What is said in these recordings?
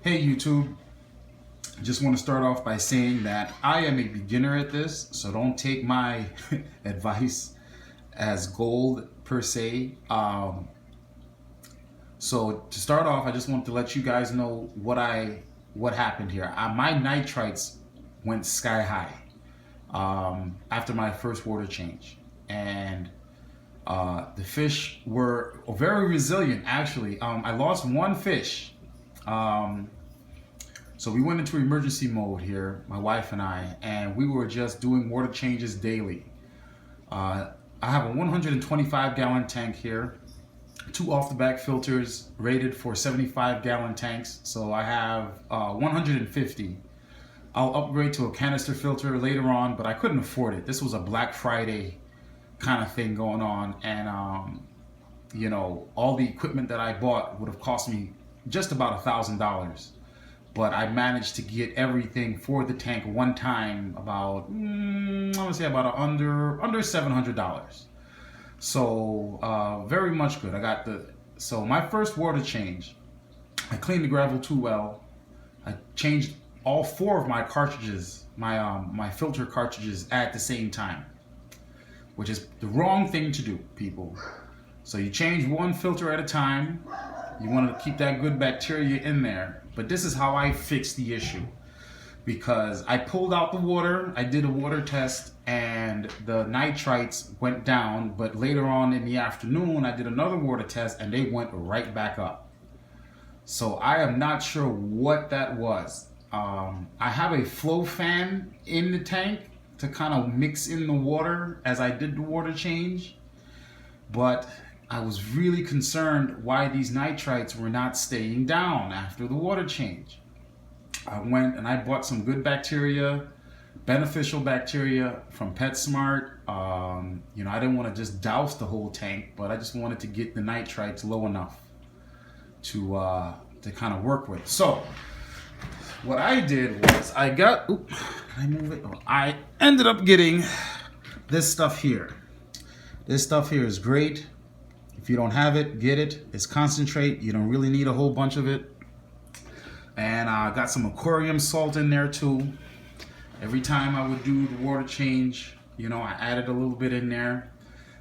Hey YouTube, just want to start off by saying that I am a beginner at this, so don't take my advice as gold per se. So to start off, I just want to let you guys know what happened here. My nitrites went sky high after my first water change, and the fish were very resilient. Actually, I lost one fish. So we went into emergency mode here, my wife and we were just doing water changes daily. I have a 125 gallon tank here, two off the back filters rated for 75 gallon tanks. So I have 150. I'll upgrade to a canister filter later on, but I couldn't afford it. This was a Black Friday kind of thing going on. And, all the equipment that I bought would have cost me just about $1,000. But I managed to get everything for the tank one time about, I would say about under $700. So very much good. So my first water change, I cleaned the gravel too well. I changed all four of my cartridges, my filter cartridges at the same time, which is the wrong thing to do, people. So you change one filter at a time. You want to keep that good bacteria in there. But this is how I fixed the issue, because I pulled out the water, I did a water test, and the nitrites went down. But later on in the afternoon, I did another water test, and they went right back up. So I am not sure what that was. I have a flow fan in the tank to kind of mix in the water as I did the water change. But I was really concerned why these nitrites were not staying down after the water change. I went and I bought some good bacteria, beneficial bacteria from PetSmart. I didn't want to just douse the whole tank, but I just wanted to get the nitrites low enough to kind of work with. So what I did was I ended up getting this stuff here. This stuff here is great. If you don't have it, get it. It's concentrate. You don't really need a whole bunch of it. And I got some aquarium salt in there too. Every time I would do the water change, I added a little bit in there.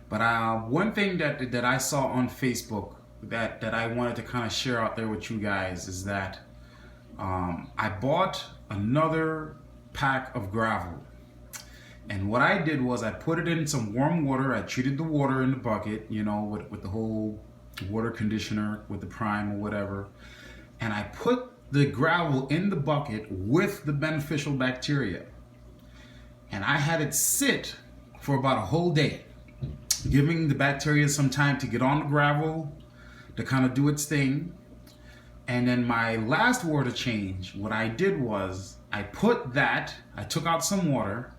But one thing that I saw on Facebook that I wanted to kind of share out there with you guys is that I bought another pack of gravel. And what I did was I put it in some warm water. I treated the water in the bucket, with the whole water conditioner, with the prime or whatever. And I put the gravel in the bucket with the beneficial bacteria. And I had it sit for about a whole day, giving the bacteria some time to get on the gravel, to kind of do its thing. And then my last water change, what I did was I took out some water.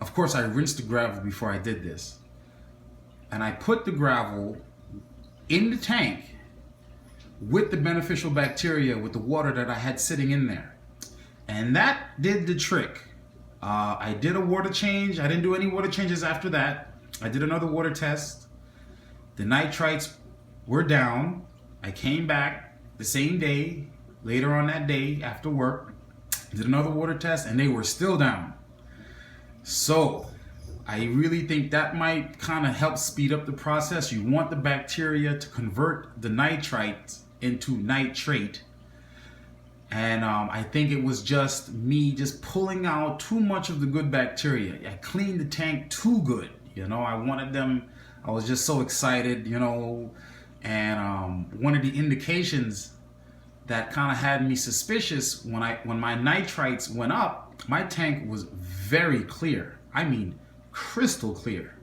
Of course, I rinsed the gravel before I did this. And I put the gravel in the tank with the beneficial bacteria, with the water that I had sitting in there. And that did the trick. I did a water change. I didn't do any water changes after that. I did another water test. The nitrites were down. I came back the same day, later on that day after work, did another water test, and they were still down. So I really think that might kind of help speed up the process. You want the bacteria to convert the nitrites into nitrate. And I think it was just me just pulling out too much of the good bacteria. I cleaned the tank too good. I wanted them. I was just so excited, and one of the indications that kind of had me suspicious when my nitrites went up, my tank was very clear. I mean, crystal clear.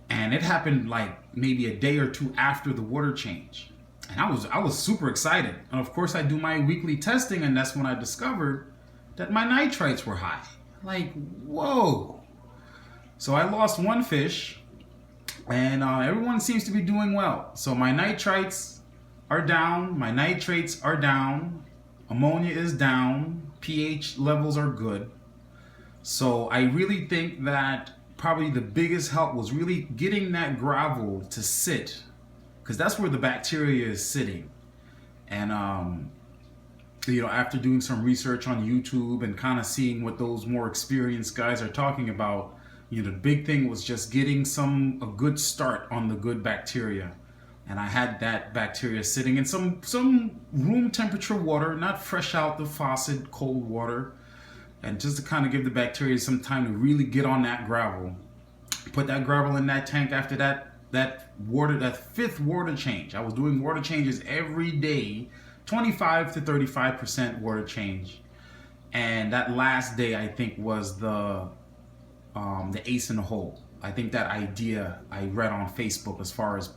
And it happened like maybe a day or two after the water change. And I was super excited. And of course I do my weekly testing, and that's when I discovered that my nitrites were high. Like, whoa. So I lost one fish, and everyone seems to be doing well. So my nitrites are down, my nitrates are down, ammonia is down, pH levels are good. So I really think that probably the biggest help was really getting that gravel to sit, because that's where the bacteria is sitting. And you know, after doing some research on YouTube and kind of seeing what those more experienced guys are talking about, you know, the big thing was just getting a good start on the good bacteria. And I had that bacteria sitting in some room temperature water, not fresh out the faucet, cold water, and just to kind of give the bacteria some time to really get on that gravel. Put that gravel in that tank after that fifth water change. I was doing water changes every day, 25 to 35% water change. And that last day, I think, was the ace in the hole. I think that idea I read on Facebook as far as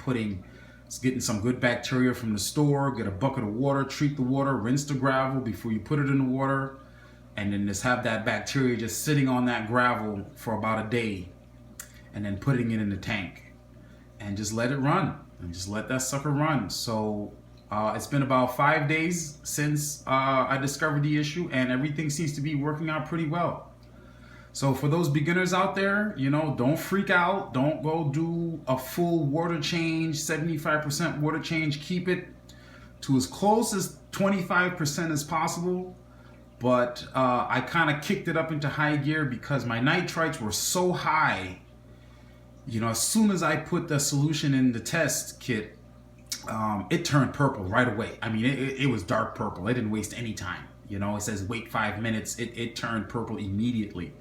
getting some good bacteria from the store, get a bucket of water, treat the water, rinse the gravel before you put it in the water, and then just have that bacteria just sitting on that gravel for about a day, and then putting it in the tank and just let it run and just let that sucker run. So it's been about 5 days since I discovered the issue, and everything seems to be working out pretty well. So for those beginners out there, you know, don't freak out. Don't go do a full water change, 75% water change. Keep it to as close as 25% as possible. But I kind of kicked it up into high gear because my nitrites were so high. You know, as soon as I put the solution in the test kit, it turned purple right away. I mean, it was dark purple. It didn't waste any time. You know, it says wait 5 minutes. It turned purple immediately.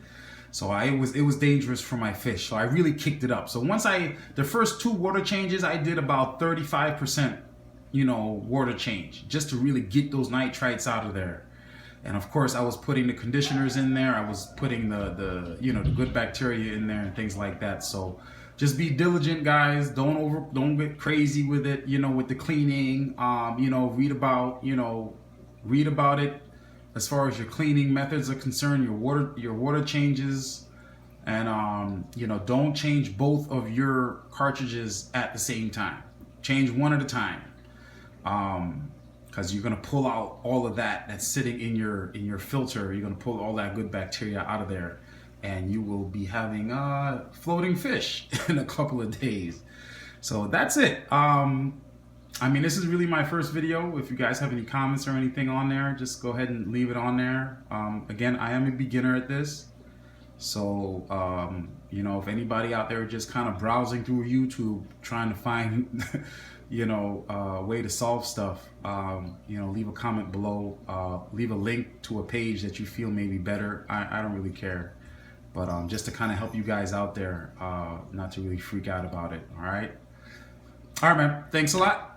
So it was dangerous for my fish. So I really kicked it up. So the first 2 water changes, I did about 35%, you know, water change just to really get those nitrites out of there. And of course, I was putting the conditioners in there. I was putting the good bacteria in there and things like that. So just be diligent, guys. Don't get crazy with it. You know, with the cleaning. You know, read about it as far as your cleaning methods are concerned. Your water changes, and you know, don't change both of your cartridges at the same time. Change one at a time. Because you're gonna pull out all of that's sitting in your filter. You're gonna pull all that good bacteria out of there, and you will be having floating fish in a couple of days. So that's it. I mean, this is really my first video. If you guys have any comments or anything on there, just go ahead and leave it on there. Again, I am a beginner at this, so you know, if anybody out there just kind of browsing through YouTube trying to find you know, way to solve stuff, you know, leave a comment below, leave a link to a page that you feel may be better. I don't really care, but just to kind of help you guys out there, not to really freak out about it. All right, man, thanks a lot.